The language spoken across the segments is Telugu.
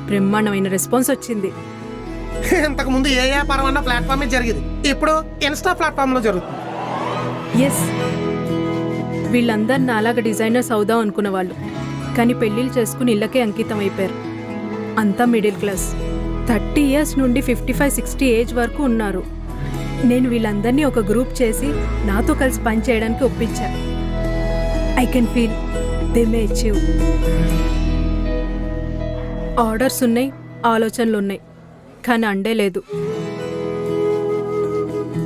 బ్రహ్మాండమైన రెస్పాన్స్ వచ్చింది. ఇంతకు ముందు ఏ వ్యాపారం అన్న ప్లాట్ఫామ్ మీద జరిగేది, ఇప్పుడు ఇన్స్టా ప్లాట్ఫామ్ లో జరుగుతుంది. ఎస్, వీళ్ళందరు నాలాగా డిజైనర్స్ అవుదాం అనుకున్న వాళ్ళు, కానీ పెళ్ళిళ్ళు చేసుకుని ఇళ్ళకే అంకితం అయిపోయారు. అంతా మిడిల్ క్లాస్, 30 years నుండి 55-60 ఏజ్ వరకు ఉన్నారు. నేను వీళ్ళందరినీ ఒక గ్రూప్ చేసి నాతో కలిసి పని చేయడానికి ఒప్పించా. I can feel they may achieve. Orders ఉన్నాయి, ఆలోచనలు ఉన్నాయి, కానీ అండే లేదు.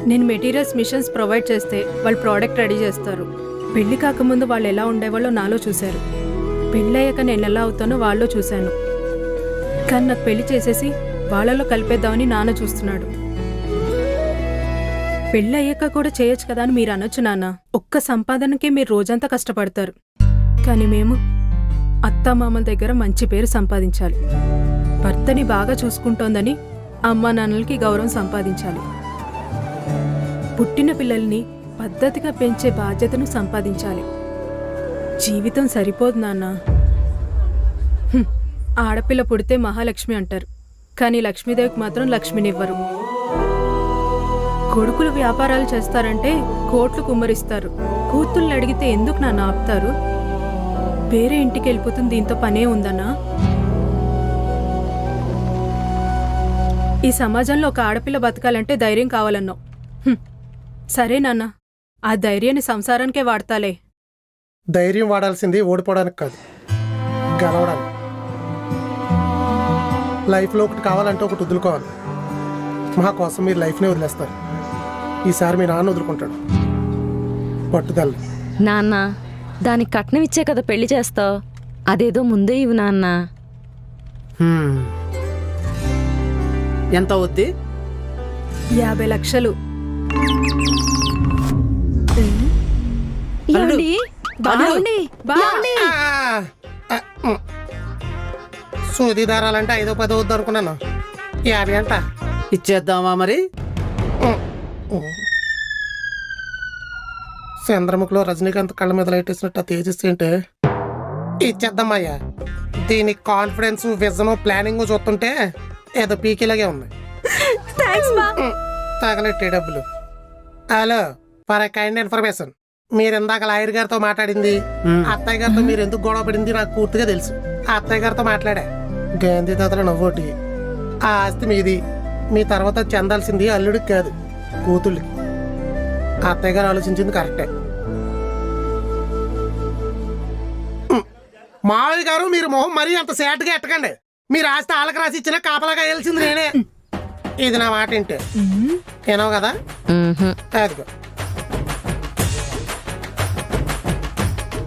నేను మెటీరియల్స్, మిషన్స్ ప్రొవైడ్ చేస్తే వాళ్ళు ప్రోడక్ట్ రెడీ చేస్తారు. పెళ్లి కాకముందు వాళ్ళు ఎలా ఉండేవాళ్ళో నాలో చూశారు, పెళ్ళి అయ్యాక నేను ఎలా అవుతానో వాళ్ళు చూశాను. కానీ నాకు పెళ్లి చేసేసి వాళ్ళలో కలిపేద్దామని నాన్న చూస్తున్నాడు. పెళ్ళి అయ్యాక కూడా చేయొచ్చు కదా అని మీరు అనొచ్చు నాన్న. ఒక్క సంపాదనకే మీరు రోజంతా కష్టపడతారు, కానీ మేము అత్తామామల దగ్గర మంచి పేరు సంపాదించాలి. భర్తని బాగా చూసుకుంటోందని అమ్మా నాన్నలకి గౌరవం సంపాదించాలి. పుట్టిన పిల్లల్ని పద్ధతిగా పెంచే బాధ్యతను సంపాదించాలి. జీవితం సరిపోదు నాన్న. ఆడపిల్ల పుడితే మహాలక్ష్మి అంటారు, కానీ లక్ష్మీదేవికి మాత్రం లక్ష్మినివ్వరు. కొడుకులు వ్యాపారాలు చేస్తారంటే కోట్లు కుమ్మరిస్తారు. కూతుళ్ళు అడిగితే ఎందుకు నాన్న ఆపుతారు? వేరే ఇంటికి వెళ్ళిపోతుంది, దీంతో పనే ఉందన్నా? ఈ సమాజంలో ఒక ఆడపిల్ల బతకాలంటే ధైర్యం కావాలన్నావు. సరే నాన్న, ఆ ధైర్యాన్ని సంసారానికే వాడతాలే. ధైర్యం వాడాల్సింది ఓడిపోవడానికి కాదు, గెలవడానికి. లైఫ్లో ఒకటి కావాలంటే ఒకటి వదులుకోవాలి. మా కోసం మీరు లైఫ్నే వదిలేస్తారు. ఈసారి మీ నాన్న వదులుకుంటాడు. పట్టుదల. నాన్న, దానికి కట్నం ఇచ్చే కదా పెళ్లి చేస్తావు, అదేదో ముందే ఇవ్వు నాన్న. ఎంత అవుద్ది? 50 లక్షలు. ఏమండి? బాగుండి. సూది దారాలంటే 5-10 వద్దు అనుకున్నాను. 50 అంట ఇచ్చేద్దామా మరి? చంద్రముఖిలో రజనీకాంత్ కళ్ళ మీద లైట్ వేసినట్టు ఆ తేజస్సు ఏంటే. ఇచ్చేద్దామయ్యా. దీని కాన్ఫిడెన్స్, విజన్, ప్లానింగ్ చూస్తుంటే ఏదో పీకిలాగే ఉంది. తగలెట్టే డబ్బులు. హలో, ఫర్ కైండ్ ఇన్ఫర్మేషన్, మీరు ఇందాక లాయర్ గారితో మాట్లాడింది, అత్తయ్య గారితో మీరు ఎందుకు గొడవ పడింది నాకు పూర్తిగా తెలుసు. ఆ అత్తయ్య గారితో మాట్లాడా. గాంధీ తాతల నవ్వోటి. ఆ ఆస్తి మీది. మీ తర్వాత చెందాల్సింది అల్లుడికి కాదు, కూతుళ్ళకి. ఆ అత్తయ్య గారు ఆలోచించింది కరెక్టే. మావయ్య గారు, మీరు మొహం మరీ అంత సేట్గా ఎట్టకండి. మీరు ఆస్తి ఆళ్ళకి రాసి ఇచ్చినా కాపలాగా వేయాల్సింది నేనే. ఇది నా మాట ఏంటే, ఏనావు కదా? అదిగో